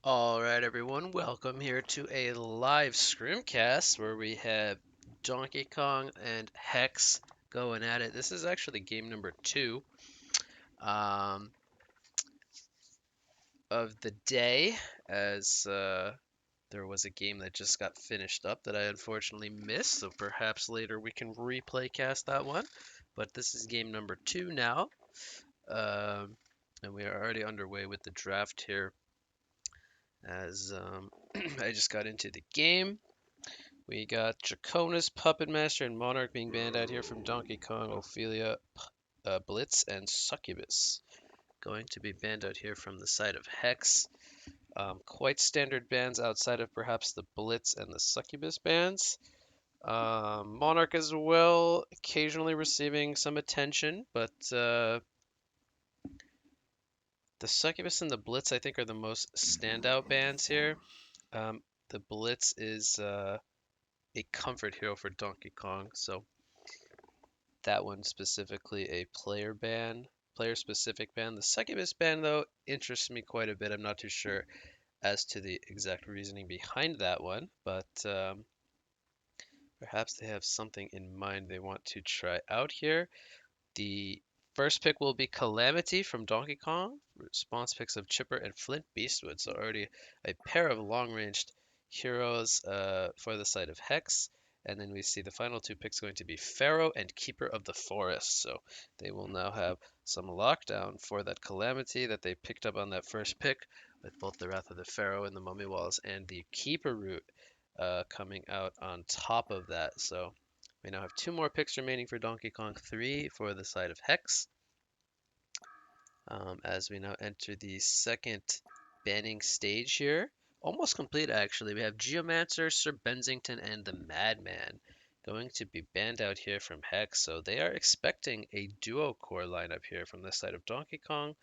All right, everyone, welcome here to a live Scrimcast where we have Donkey Kong and Hex going at it. This is actually game number 2 um, of the day, as there was a game that just got finished up that I unfortunately missed, so perhaps later we can replay cast that one. But this is game number 2 now, um, and we are already underway with the draft here as I just got into the game. We got Draconis, Puppet Master, and Monarch being banned out here from Donkey Kong, Ophelia, Blitz, and Succubus. Going to be banned out here from the side of Hex. Quite standard bans outside of perhaps the Blitz and the Succubus bans. Monarch as well, occasionally receiving some attention, but the Succubus and the Blitz I think are the most standout bans here. The Blitz is a comfort hero for Donkey Kong, so that one specifically a player specific ban. The Succubus ban though interests me quite a bit. I'm not too sure as to the exact reasoning behind that one, but perhaps they have something in mind they want to try out here. The first pick will be Calamity from Donkey Kong. Response picks of Chipper and Flint Beastwood. So already a pair of long-ranged heroes for the side of Hex. And then we see the final 2 picks going to be Pharaoh and Keeper of the Forest. So they will now have some lockdown for that Calamity that they picked up on that first pick with both the Wrath of the Pharaoh and the Mummy Walls and the Keeper route coming out on top of that. So we now have 2 more picks remaining for Donkey Kong 3 for the side of Hex. As we now enter the second banning stage here. Almost complete, actually. We have Geomancer, Sir Bensington, and the Madman going to be banned out here from Hex. So they are expecting a duo core lineup here from the side of Donkey Kong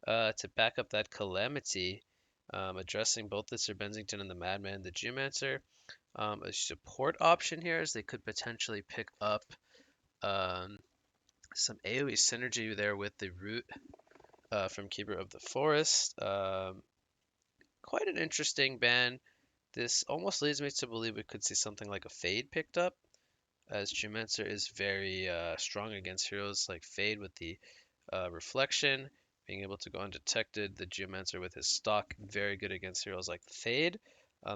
to back up that Calamity, addressing both the Sir Bensington and the Madman. The Geomancer, a support option here as they could potentially pick up um, some AoE synergy there with the root from Keeper of the Forest. Quite an interesting ban. This almost leads me to believe we could see something like a Fade picked up, as Geomancer is very strong against heroes like Fade with the Reflection, being able to go undetected. The Geomancer with his stock, very good against heroes like Fade.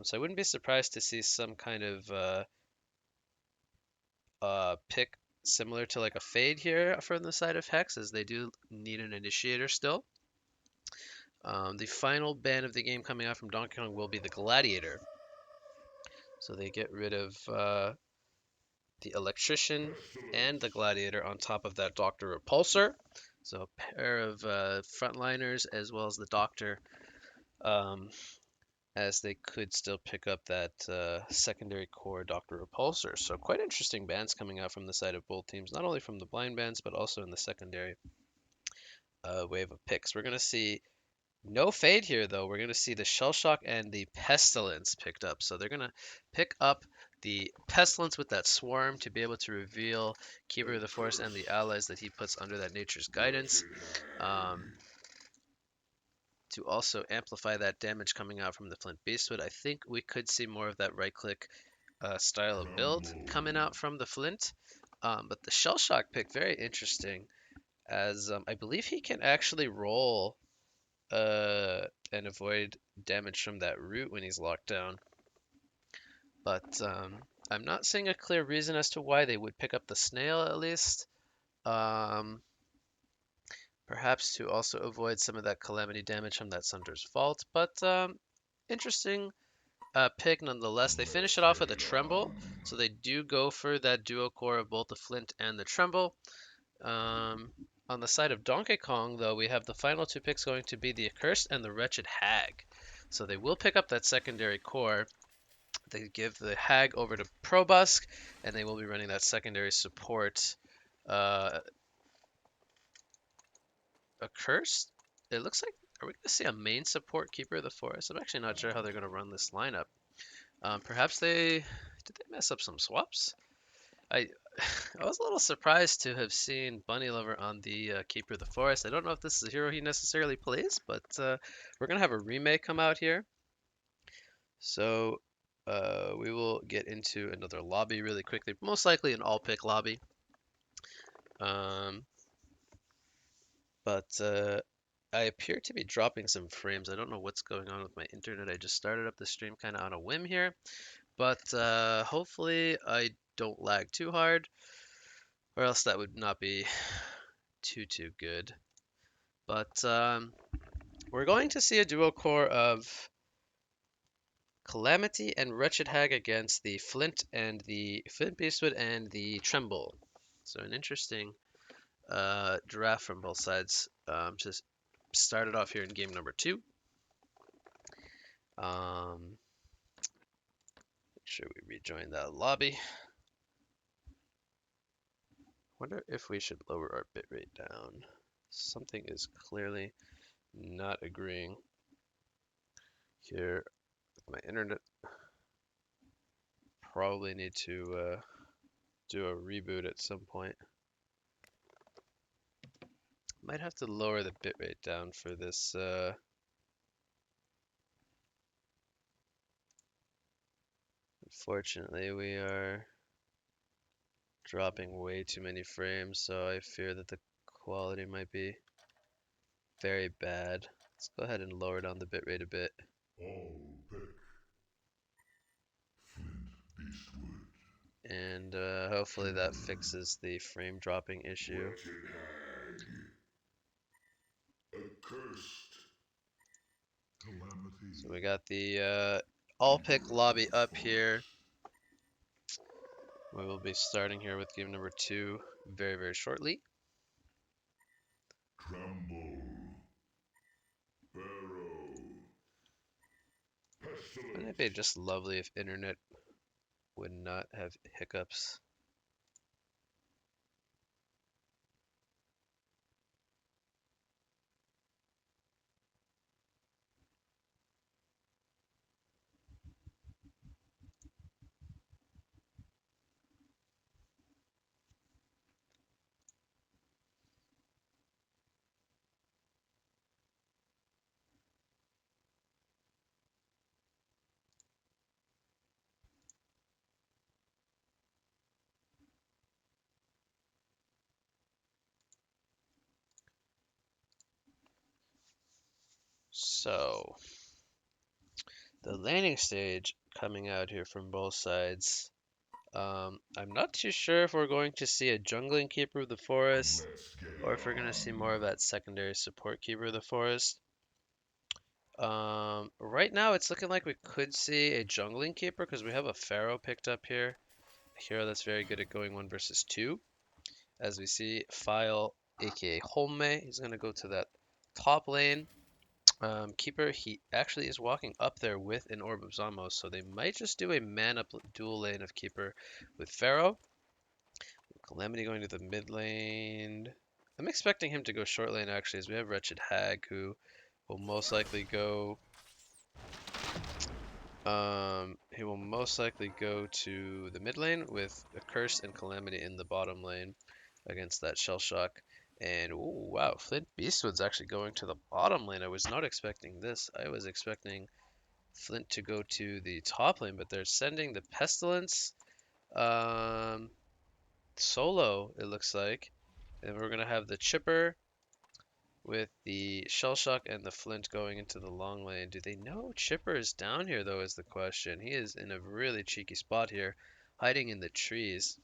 So I wouldn't be surprised to see some kind of pick similar to like a Fade here from the side of Hex, as they do need an Initiator still. The final ban of the game coming out from Donkey Kong will be the Gladiator. So they get rid of the Electrician and the Gladiator on top of that Dr. Repulsor. So a pair of frontliners as well as the Doctor, um, as they could still pick up that secondary core Dr. Repulsor. So quite interesting bans coming out from the side of both teams, not only from the blind bans, but also in the secondary wave of picks. We're going to see no Fade here, though. We're going to see the Shell Shock and the Pestilence picked up. So they're going to pick up the Pestilence with that Swarm to be able to reveal Keeper of the Forest and the allies that he puts under that Nature's Guidance. Um, to also amplify that damage coming out from the Flint Beastwood. I think we could see more of that right-click style of build coming out from the Flint. But the Shell Shock pick, very interesting, as I believe he can actually roll and avoid damage from that root when he's locked down. But I'm not seeing a clear reason as to why they would pick up the snail at least. Um, Perhaps to also avoid some of that calamity damage from that Sundur's Vault. But interesting pick nonetheless. They finish it off with a Tremble, so they do go for that duo core of both the Flint and the Tremble. On the side of Donkey Kong, though, we have the final two picks going to be the Accursed and the Wretched Hag. So they will pick up that secondary core. They give the Hag over to Probusk, and they will be running that secondary support. Accursed? It looks like, are we going to see a main support Keeper of the Forest? I'm actually not sure how they're going to run this lineup. Perhaps did they mess up some swaps? I I was a little surprised to have seen Bunny Lover on the Keeper of the Forest. I don't know if this is a hero he necessarily plays, but we're going to have a remake come out here. So we will get into another lobby really quickly, most likely an all-pick lobby. But I appear to be dropping some frames. I don't know what's going on with my internet. I just started up the stream kind of on a whim here. But hopefully I don't lag too hard, or else that would not be too good. But we're going to see a duo core of Calamity and Wretched Hag against the Flint Beastwood and the Tremble. So an interesting draft from both sides. Just started off here in game number 2. Make sure we rejoin that lobby. Wonder if we should lower our bitrate down. Something is clearly not agreeing here with my internet. Probably need to do a reboot at some point. Might have to lower the bitrate down for this. Unfortunately, we are dropping way too many frames, so I fear that the quality might be very bad. Let's go ahead and lower down the bitrate a bit. And hopefully that fixes the frame dropping issue. So we got the all-pick lobby up here. We will be starting here with game number 2 very shortly. Wouldn't it be just lovely if internet would not have hiccups? So, the landing stage coming out here from both sides. I'm not too sure if we're going to see a jungling Keeper of the Forest or if we're going to see more of that secondary support Keeper of the Forest. Right now it's looking like we could see a jungling Keeper because we have a Pharaoh picked up here. A hero that's very good at going 1 versus 2. As we see, File, aka Holme, he's going to go to that top lane. Keeper, he actually is walking up there with an Orb of Zamos, so they might just do a mana dual lane of Keeper with Pharaoh. Calamity going to the mid lane. I'm expecting him to go short lane actually, as we have Wretched Hag, who will most likely go. He will most likely go to the mid lane with Accursed and Calamity in the bottom lane against that Shell Shock. And ooh, wow, Flint Beastwood's actually going to the bottom lane. I was not expecting this. I was expecting Flint to go to the top lane, but they're sending the Pestilence solo, it looks like. And we're gonna have the Chipper with the Shell Shock and the Flint going into the long lane. Do they know Chipper is down here, though, is the question. He is in a really cheeky spot here, hiding in the trees.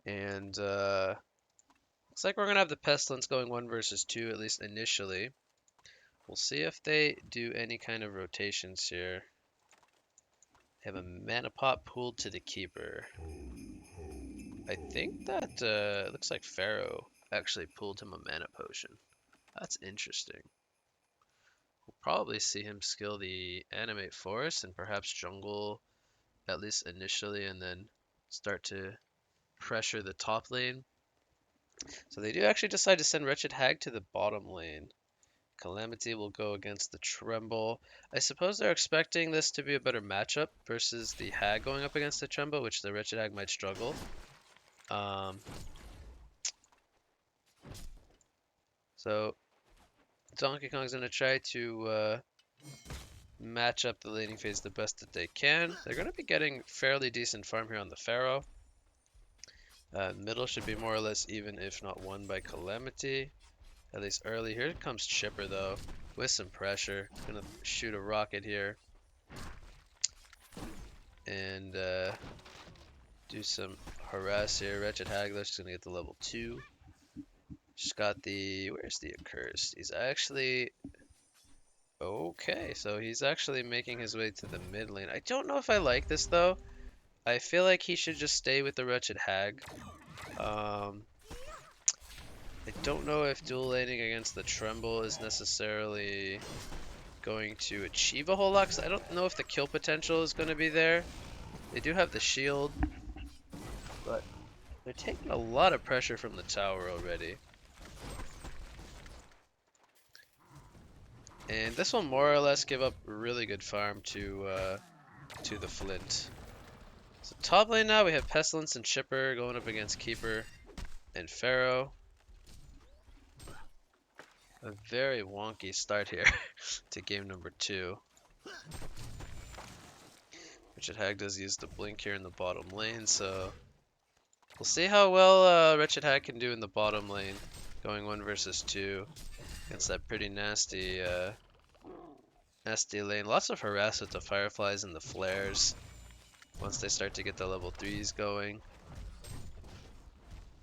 And looks like we're going to have the Pestilence going 1 versus 2, at least initially. We'll see if they do any kind of rotations here. They have a mana pot pooled to the Keeper. I think that looks like Pharaoh actually pulled him a mana potion. That's interesting. We'll probably see him skill the Animate Forest and perhaps jungle, at least initially, and then start to pressure the top lane. So they do actually decide to send Wretched Hag to the bottom lane. Calamity will go against the Tremble. I suppose they're expecting this to be a better matchup versus the Hag going up against the Tremble, which the Wretched Hag might struggle. So Donkey Kong's going to try to match up the laning phase the best that they can. They're going to be getting fairly decent farm here on the Pharaoh. Middle should be more or less even, if not won by Calamity. At least early. Here comes Chipper, though, with some pressure. Gonna shoot a rocket here. And do some harass here. Wretched Haggler, she's gonna get to level 2. She's got the... Where's the Accursed? He's actually... Okay, so he's actually making his way to the mid lane. I don't know if I like this, though. I feel like he should just stay with the Wretched Hag. I don't know if dual laning against the Tremble is necessarily going to achieve a whole lot, 'cause I don't know if the kill potential is going to be there. They do have the shield, but they're taking a lot of pressure from the tower already. And this will more or less give up really good farm to the Flint. So top lane now, we have Pestilence and Chipper going up against Keeper and Pharaoh. A very wonky start here to game number 2. Wretched Hag does use the blink here in the bottom lane, so we'll see how well Wretched Hag can do in the bottom lane, going 1 versus 2 against that pretty nasty lane. Lots of harass with the Fireflies and the Flares once they start to get the level 3s going.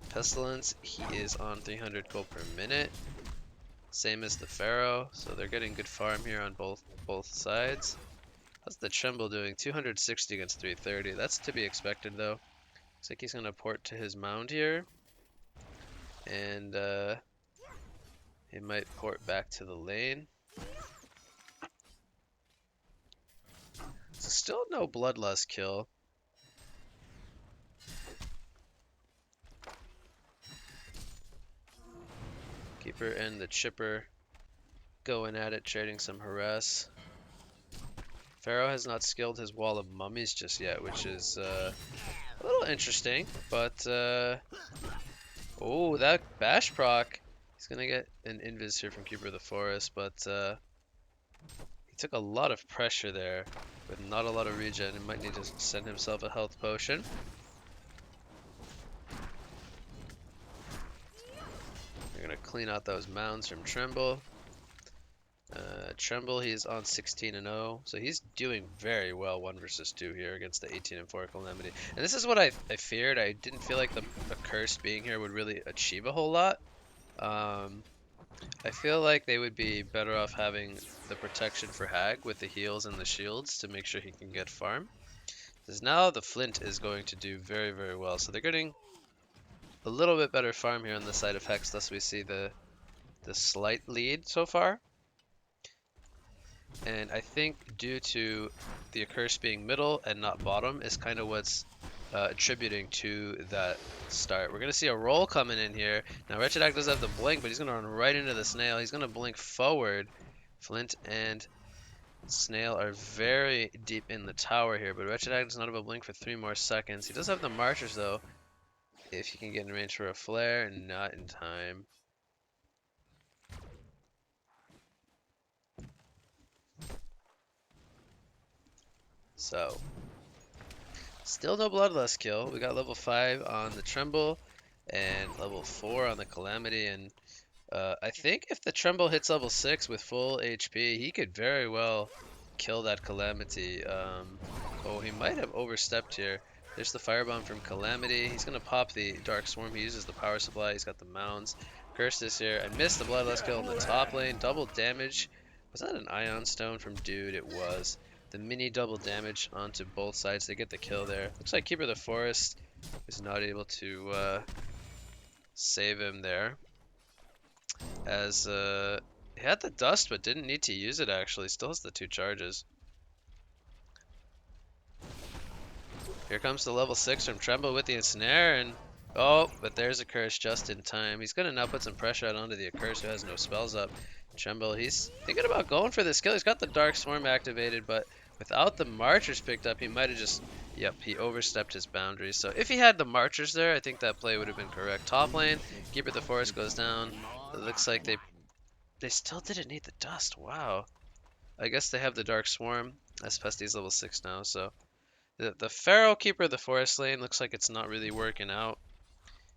Pestilence, he is on 300 gold per minute. Same as the Pharaoh, so they're getting good farm here on both sides. How's the Tremble doing? 260 against 330. That's to be expected, though. Looks like he's going to port to his mound here. And he might port back to the lane. So still no Bloodlust kill. Keeper and the Chipper going at it, trading some harass. Pharaoh has not skilled his wall of mummies just yet, which is a little interesting, but oh, that bash proc. He's gonna get an invis here from Keeper of the Forest, but he took a lot of pressure there with not a lot of regen. He might need to send himself a health potion. They're gonna clean out those mounds from Tremble. Tremble, he's on 16-0, so he's doing very well 1 versus 2 here against the 18-4 Calamity. And this is what I feared. I didn't feel like the Cursed being here would really achieve a whole lot. I feel like they would be better off having the protection for Hag with the heals and the shields to make sure he can get farm. Because now the Flint is going to do very, very well. So they're getting a little bit better farm here on the side of Hex, thus we see the slight lead so far. And I think due to the Accursed being middle and not bottom is kind of what's attributing to that start. We're going to see a roll coming in here. Now Wretched Hag does have the blink, but he's going to run right into the Snail. He's going to blink forward. Flint and Snail are very deep in the tower here, but Wretched Hag does not have a blink for 3 more seconds. He does have the Marchers though. If he can get in range for a flare, and not in time. So, still no Bloodlust kill. We got level 5 on the Tremble and level 4 on the Calamity, and I think if the Tremble hits level 6 with full HP, he could very well kill that Calamity. Oh, he might have overstepped here. There's the Firebomb from Calamity. He's going to pop the Dark Swarm. He uses the Power Supply. He's got the Mounds. Curse is here. I missed the Bloodlust kill in the top lane. Double damage. Was that an Ion Stone from Dude? It was. The mini double damage onto both sides. They get the kill there. Looks like Keeper of the Forest is not able to save him there. As he had the dust but didn't need to use it actually. Still has the 2 charges. Here comes the level 6 from Tremble with the Ensnare, and oh, but there's a curse just in time. He's gonna now put some pressure out onto the Accursed who has no spells up. Tremble, he's thinking about going for this kill. He's got the Dark Swarm activated, but without the Marchers picked up, he might have just, yep, he overstepped his boundaries. So if he had the Marchers there, I think that play would have been correct. Top lane, Keeper of the Forest goes down. It looks like they still didn't need the dust. Wow. I guess they have the Dark Swarm, as Pesty's level 6 now, so the Pharaoh Keeper of the Forest lane looks like it's not really working out.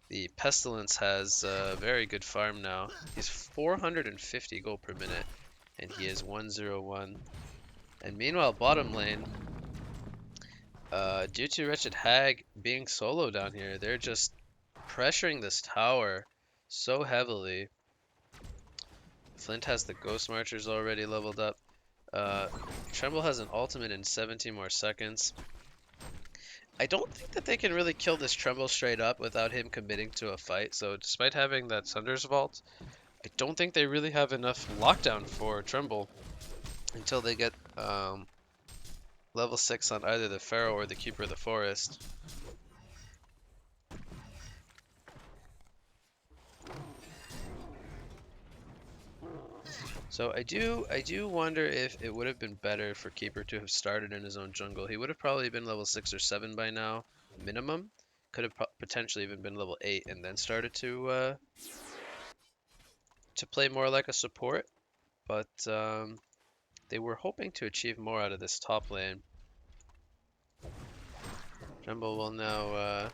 The Pestilence has very good farm now. He's 450 gold per minute, and he is 101. And meanwhile, bottom lane, due to Wretched Hag being solo down here, they're just pressuring this tower so heavily. Flint has the Ghost Marchers already leveled up. Tremble has an ultimate in 17 more seconds. I don't think that they can really kill this Tremble straight up without him committing to a fight. So despite having that Thunder's Vault, I don't think they really have enough lockdown for Tremble until they get level 6 on either the Pharaoh or the Keeper of the Forest. So I do wonder if it would have been better for Keeper to have started in his own jungle. He would have probably been level 6 or 7 by now, minimum. Could have potentially even been level 8 and then started to play more like a support. But they were hoping to achieve more out of this top lane. Tremble will now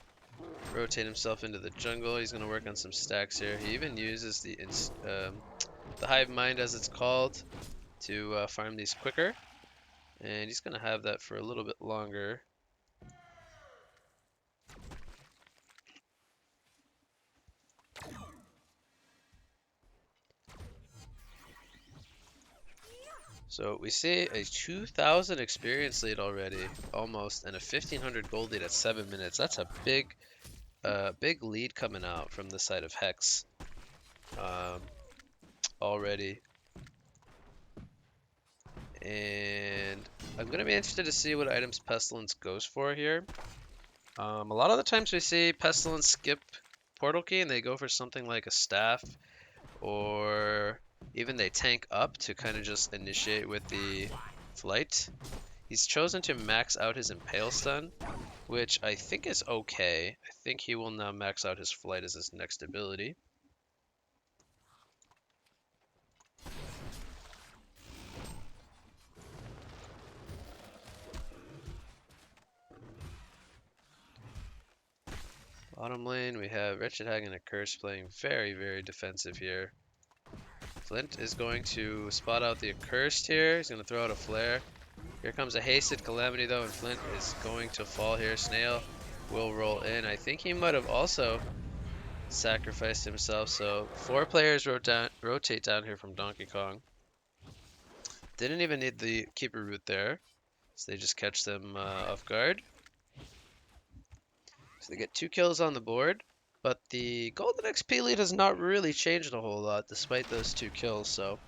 rotate himself into the jungle. He's going to work on some stacks here. He even uses the Hive Mind, as it's called, to farm these quicker. And he's going to have that for a little bit longer. So we see a 2,000 experience lead already, almost, and a 1,500 gold lead at 7 minutes. That's a big lead coming out from the side of Hex already. And I'm going to be interested to see what items Pestilence goes for here. A lot of the times we see Pestilence skip Portal Key and they go for something like a staff, or even they tank up to kind of just initiate with the flight. He's chosen to max out his Impale Stun, which I think is okay. I think he will now max out his flight as his next ability. Bottom lane, we have Wretched Hag and a Curse playing very, very defensive here. Flint is going to spot out the Accursed here. He's going to throw out a flare. Here comes a hasted Calamity though, and Flint is going to fall here. Snail will roll in. I think he might have also sacrificed himself. So 4 players rotate down here from Donkey Kong. Didn't even need the Keeper route there, so they just catch them off guard. So they get 2 kills on the board, but the golden XP lead has not really changed a whole lot despite those 2 kills, so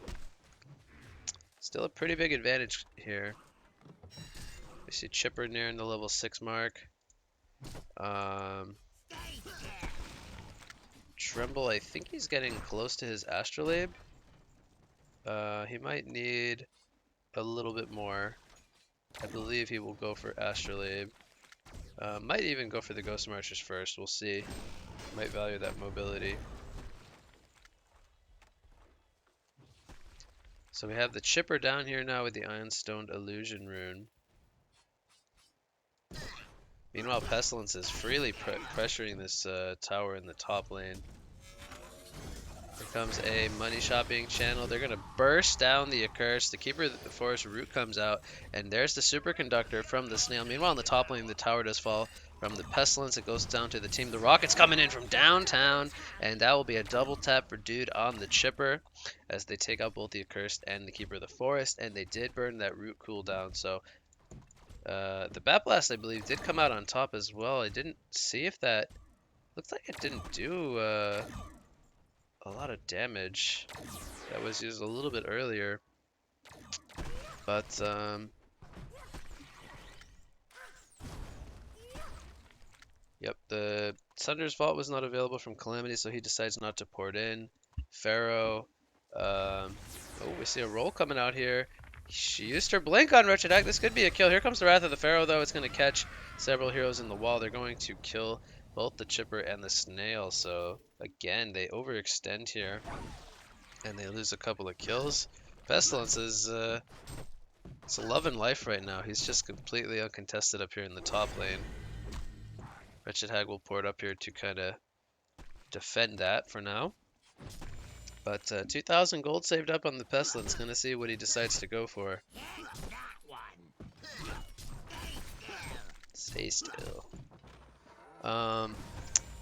still a pretty big advantage here. We see Chipper nearing the level 6 mark. Tremble, I think he's getting close to his Astrolabe. He might need a little bit more. I believe he will go for Astrolabe. Might even go for the Ghost Marchers first, we'll see. Might value that mobility. So we have the Chipper down here now with the Ironstone Illusion Rune. Meanwhile, Pestilence is freely pressuring this tower in the top lane. Here comes a money shopping channel. They're going to burst down the Accursed. The Keeper of the Forest root comes out, and there's the Superconductor from the Snail. Meanwhile, in the top lane, the tower does fall from the Pestilence. It goes down to the team. The Rocket's coming in from downtown, and that will be a double tap for Dude on the Chipper as they take out both the Accursed and the Keeper of the Forest, and they did burn that root cooldown. So the Bat Blast, I believe, did come out on top as well. I didn't see if that... Looks like it didn't do a lot of damage. That was used a little bit earlier. But, yep, the Sunder's Vault was not available from Calamity, so he decides not to port in. Pharaoh, oh, we see a roll coming out here. She used her blink on Wretched Hag. This could be a kill. Here comes the Wrath of the Pharaoh, though. It's going to catch several heroes in the wall. They're going to kill both the Chipper and the Snail. So, again, they overextend here. And they lose a couple of kills. Pestilence is it's a love and life right now. He's just completely uncontested up here in the top lane. Wretched Hag will port up here to kind of defend that for now. But 2,000 gold saved up on the Pestilence. Gonna see what he decides to go for. Stay still.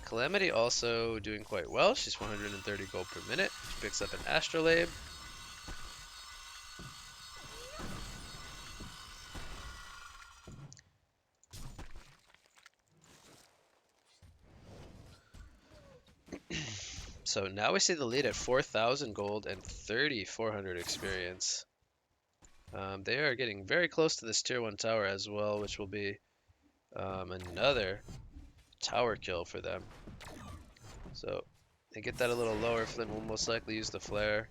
Calamity also doing quite well. She's 130 gold per minute. She picks up an Astrolabe. So now we see the lead at 4,000 gold and 3,400 experience. They are getting very close to this tier 1 tower as well, which will be another tower kill for them. So they get that a little lower. Flint will most likely use the flare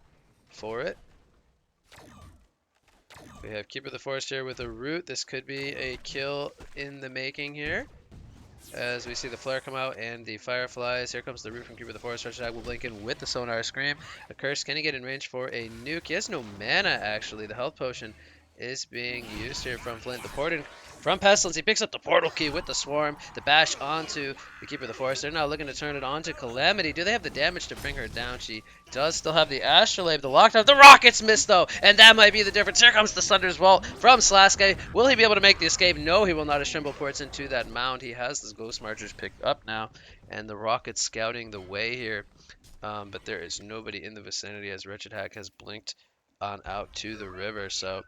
for it. We have Keeper of the Forest here with a root. This could be a kill in the making here. As we see the flare come out and the fireflies. Here comes the root from Keeper of the Forest. Wretched Hag will blink in with the Sonar Scream. Accursed, can he get in range for a nuke? He has no mana, actually. The health potion is being used here from Flint. The port in from Pestilence. He picks up the portal key with the swarm. The bash onto the Keeper of the Forest. They're now looking to turn it onto Calamity. Do they have the damage to bring her down? She does still have the Astrolabe, the lockdown. The rockets missed, though, and that might be the difference. Here comes the Thunder's Vault from Slaskay. Will he be able to make the escape? No, he will not. As Trimble ports into that mound. He has his Ghost Marchers picked up now, and the Rockets scouting the way here. But there is nobody in the vicinity as Wretched Hag has blinked on out to the river. So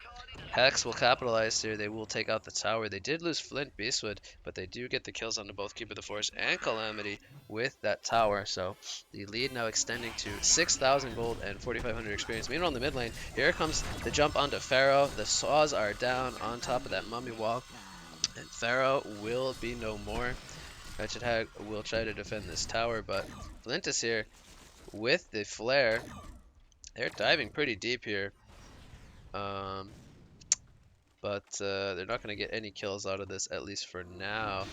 Hex will capitalize here. They will take out the tower. They did lose Flint Beastwood, but they do get the kills onto both Keeper of the Forest and Calamity with that tower. So the lead now extending to 6,000 gold and 4,500 experience. Meanwhile, in the mid lane, here comes the jump onto Pharaoh. The saws are down on top of that mummy wall, and Pharaoh will be no more. Wretched Hag will try to defend this tower, but Flint is here with the flare. They're diving pretty deep here, but they're not going to get any kills out of this, at least for now.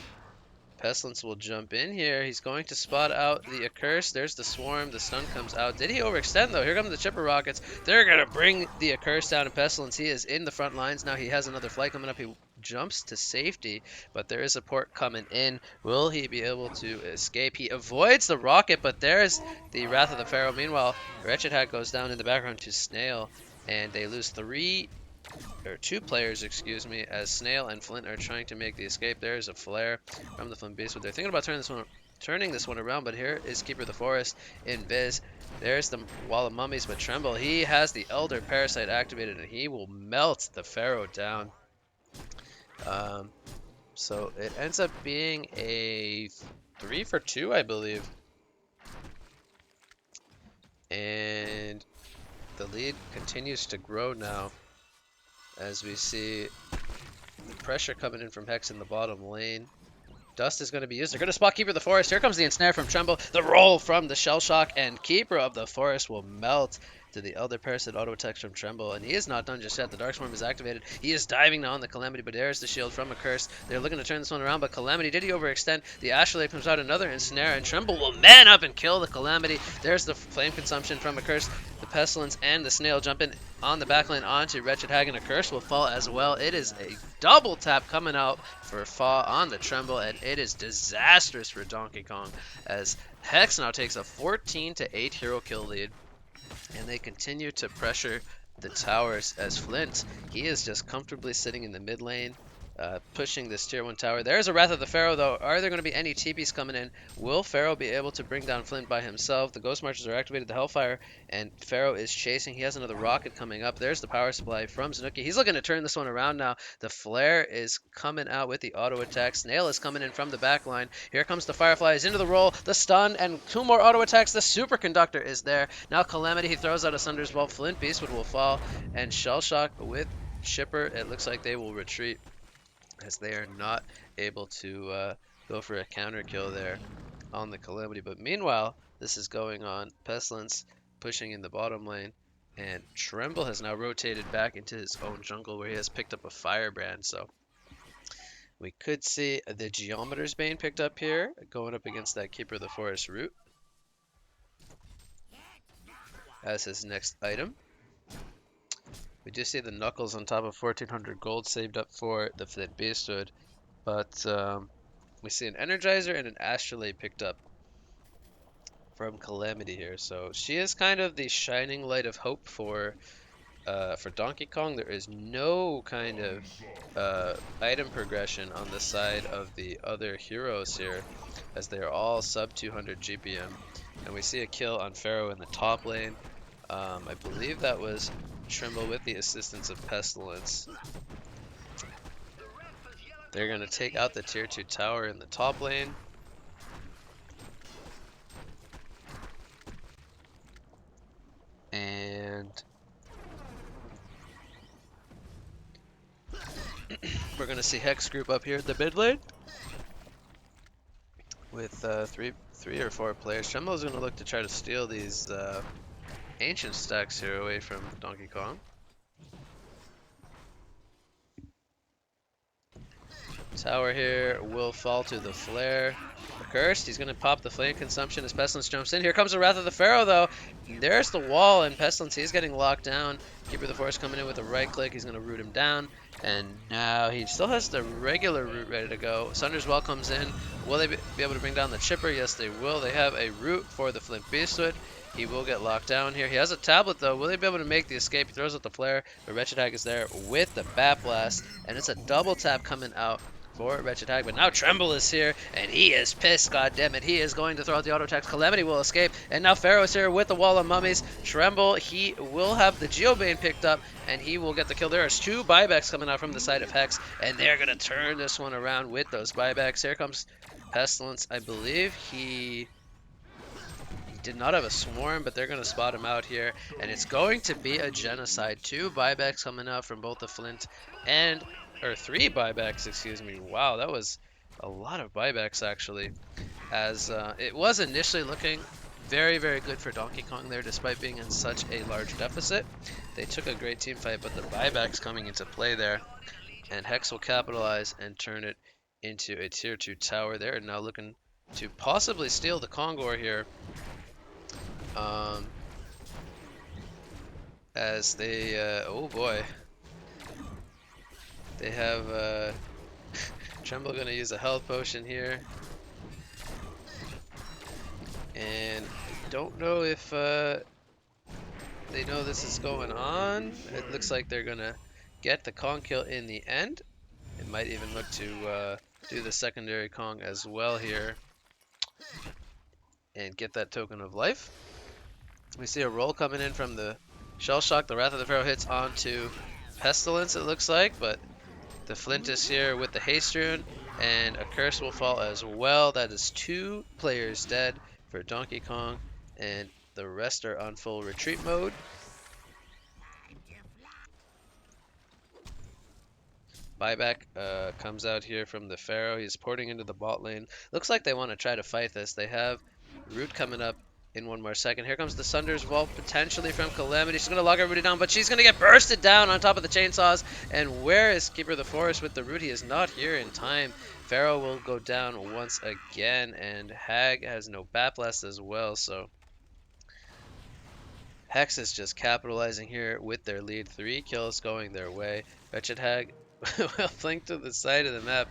Pestilence will jump in here. He's going to spot out the Accursed. There's the Swarm. The stun comes out. Did he overextend, though? Here come the Chipper Rockets. They're going to bring the Accursed down, and Pestilence, he is in the front lines now. He has another flight coming up. He jumps to safety, but there is a port coming in. Will he be able to escape? He avoids the rocket, but there's the Wrath of the Pharaoh. Meanwhile, Wretched Hag goes down in the background to Snail, and they lose two players, excuse me, as Snail and Flint are trying to make the escape. There's a flare from the Flint Beastwood. They're thinking about turning this one around, but here is Keeper of the Forest in Viz. There's the Wall of Mummies, but Tremble, he has the Elder Parasite activated, and he will melt the Pharaoh down. So it ends up being a 3 for 2, I believe. And the lead continues to grow now, as we see the pressure coming in from Hex in the bottom lane. Dust is going to be used. They're going to spot Keeper of the Forest. Here comes the Ensnare from Tremble. The roll from the Shell Shock, and Keeper of the Forest will melt to the Elder Person auto attacks from Tremble, and he is not done just yet. The Darkstorm is activated. He is diving now on the Calamity, but there's the shield from a Curse. They're looking to turn this one around, but Calamity, did he overextend? The Astrolabe comes out, another Ensnare, and Tremble will man up and kill the Calamity. There's the Flame Consumption from a Curse. The Pestilence and the Snail jump in on the backline onto Wretched Hag, and a Curse will fall as well. It is a double tap coming out for Fa on the Tremble, and it is disastrous for Donkey Kong, as Hex now takes a 14-8 hero kill lead, and they continue to pressure the towers as Flint, he is just comfortably sitting in the mid lane, pushing this tier 1 tower. There's a Wrath of the Pharaoh though. Are there going to be any TPs coming in? Will Pharaoh be able to bring down Flint by himself? The Ghost Marches are activated, the Hellfire, and Pharaoh is chasing. He has another rocket coming up. There's the power supply from Zanuki. He's looking to turn this one around now. The Flare is coming out with the auto attack. Snail is coming in from the back line. Here comes the Fireflies into the roll, the stun, and 2 more auto attacks. The Superconductor is there. Now Calamity, he throws out a Sunder's Bolt. Flint Beastwood will fall, and Shell Shock with Shipper, it looks like they will retreat, as they are not able to go for a counter kill there on the Calamity. But meanwhile, this is going on. Pestilence pushing in the bottom lane, and Tremble has now rotated back into his own jungle where he has picked up a Firebrand. So we could see the Geometer's Bane picked up here, going up against that Keeper of the Forest Root as his next item. We do see the Knuckles on top of 1400 gold saved up for the Flint Beastwood, but we see an Energizer and an Astrolabe picked up from Calamity here. So she is kind of the shining light of hope for Donkey Kong. There is no kind of item progression on the side of the other heroes here, as they are all sub 200 GPM. And we see a kill on Pharaoh in the top lane. I believe that was Tremble with the assistance of Pestilence. They're going to take out the tier 2 tower in the top lane. And we're going to see Hex group up here at the mid lane with three or four players. Tremble is going to look to try to steal these ancient stacks here away from Donkey Kong. Tower here will fall to the Flare. Cursed, he's going to pop the Flame Consumption as Pestilence jumps in. Here comes the Wrath of the Pharaoh though. There's the wall, and Pestilence, he's getting locked down. Keeper of the Forest coming in with a right click. He's going to root him down. And now he still has the regular root ready to go. Sunder's Well comes in. Will they be able to bring down the Chipper? Yes, they will. They have a root for the Flint Beastwood. He will get locked down here. He has a tablet though. Will they be able to make the escape? He throws out the Flare. The Wretched Hag is there with the Bat Blast. And it's a double tap coming out for Wretched Hag, but now Tremble is here, and he is pissed, goddammit. He is going to throw out the auto attack. Calamity will escape, and now Pharaoh is here with the Wall of Mummies. Tremble, he will have the Geobane picked up, and he will get the kill. There is 2 buybacks coming out from the side of Hex, and they're going to turn this one around with those buybacks. Here comes Pestilence. I believe he did not have a swarm, but they're going to spot him out here, and it's going to be a genocide. 2 buybacks coming out from both the Flint and... or 3 buybacks, excuse me. Wow, that was a lot of buybacks actually, as it was initially looking very, very good for Donkey Kong there, despite being in such a large deficit. They took a great team fight, but the buybacks coming into play there, and Hex will capitalize and turn it into a tier 2 tower. They're now looking to possibly steal the Kongor here, as they oh boy, they have Tremble going to use a health potion here. And I don't know if they know this is going on. It looks like they're going to get the Kong kill in the end. It might even look to do the secondary Kong as well here and get that token of life. We see a roll coming in from the Shell Shock. The Wrath of the Pharaoh hits onto Pestilence, it looks like, but the Flint is here with the Haste Rune, and a Curse will fall as well. That is 2 players dead for Donkey Kong, and the rest are on full retreat mode. Buyback comes out here from the Pharaoh. He's porting into the bot lane. Looks like they want to try to fight this. They have Root coming up in one more second. Here comes the Sunder's Vault, potentially from Calamity. She's going to lock everybody down, but she's going to get bursted down on top of the chainsaws. And where is Keeper of the Forest with the root? He is not here in time. Pharaoh will go down once again, and Hag has no Batlast as well, so Hex is just capitalizing here with their lead. 3 kills going their way. Wretched Hag will blink to the side of the map.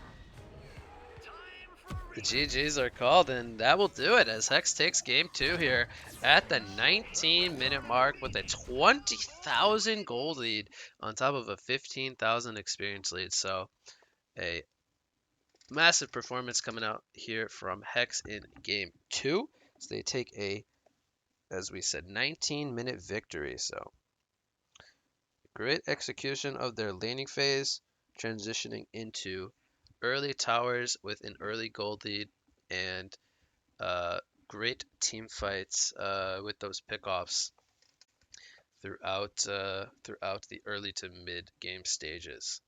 The GGs are called, and that will do it as Hex takes game 2 here at the 19-minute mark with a 20,000 gold lead on top of a 15,000 experience lead. So a massive performance coming out here from Hex in game 2. So they take a, as we said, 19-minute victory. So great execution of their laning phase, transitioning into early towers with an early gold lead, and great team fights with those pickoffs throughout the early to mid game stages.